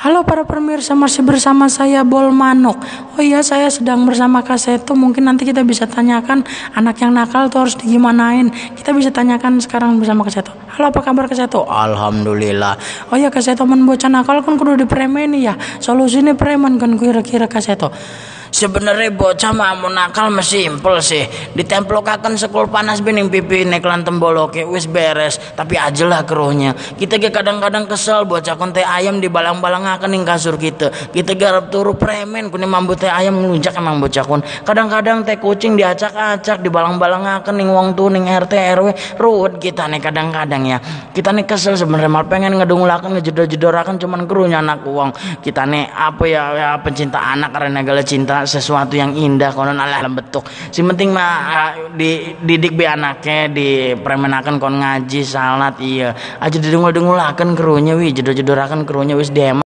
Halo para pemirsa, masih bersama saya Bol Manuk. Oh iya, saya sedang bersama Kak Seto. Mungkin nanti kita bisa tanyakan anak yang nakal tuh harus digimanain. Kita bisa tanyakan sekarang bersama Kak Seto. Halo, apa kabar Kak Seto? Alhamdulillah. Oh iya, Kak Seto, men bocah nakal kan kudu dipremeni ya. Solusinya preman kan kira-kira Kak Seto. Sebenarnya bocah mah mau nakal mah simpel sih. Ditemplokaken sekul panas bening pipi neklan temboloke wis beres. Tapi aja lah keruhnya. Kita ge kadang-kadang kesel bocah kon teh ayam dibalang-balangaken ning kasur kita. Kita garap turu premen kuni mambu teh ayam ngelunjak emang bocah kon. Kadang-kadang teh kucing diacak-acak dibalang-balangaken ning wong tu ning RT RW. Ruwet kita nih kadang-kadang ya. Kita nih kesel sebenarnya mal pengen ngedungulaken ngejedor-jedoraken cuman keruhnya anak uang. Kita nih apa ya pencinta anak karena segala cinta sesuatu yang indah konon Allah betuk. Si penting mah dididik be anaknya dipremenaken kon ngaji salat iya aja didengul-dengulaken kerunya wi jedor-jedoraken kerunya wis dem